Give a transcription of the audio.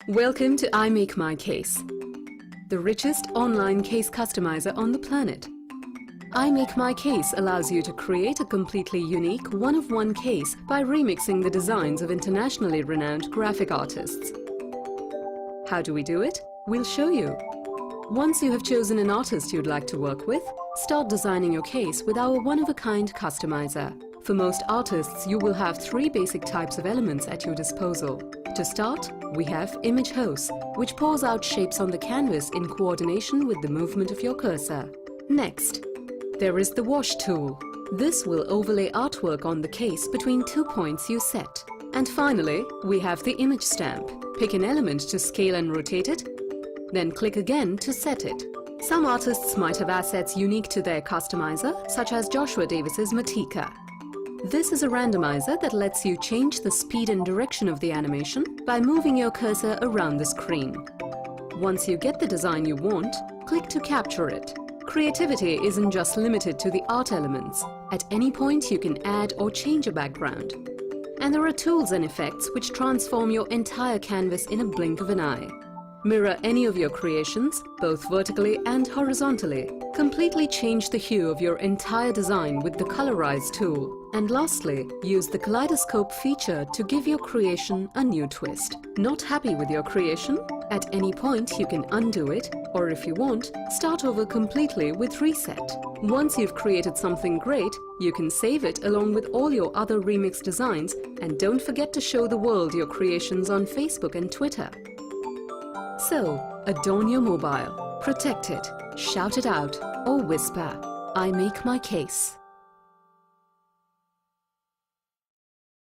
Welcome to I Make My Case, the richest online case customizer on the planet. I Make My Case allows you to create a completely unique one-of-one case by remixing the designs of internationally renowned graphic artists. How do we do it? We'll show you. Once you have chosen an artist you'd like to work with, start designing your case with our one-of-a-kind customizer. For most artists, you will have 3 basic types of elements at your disposal. To start, we have Image Hose, which pours out shapes on the canvas in coordination with the movement of your cursor. Next, there is the Wash tool. This will overlay artwork on the case between 2 points you set. And finally, we have the Image Stamp. Pick an element to scale and rotate it, then click again to set it. Some artists might have assets unique to their customizer, such as Joshua Davis's Matika. This is a randomizer that lets you change the speed and direction of the animation by moving your cursor around the screen. Once you get the design you want, click to capture it. Creativity isn't just limited to the art elements. At any point you can add or change a background. And there are tools and effects which transform your entire canvas in a blink of an eye. Mirror any of your creations, both vertically and horizontally. Completely change the hue of your entire design with the Colorize tool. And lastly, use the Kaleidoscope feature to give your creation a new twist. Not happy with your creation? At any point you can undo it, or if you want, start over completely with Reset. Once you've created something great, you can save it along with all your other remix designs, and don't forget to show the world your creations on Facebook and Twitter. So, adorn your mobile, protect it, shout it out, or whisper, I make my case.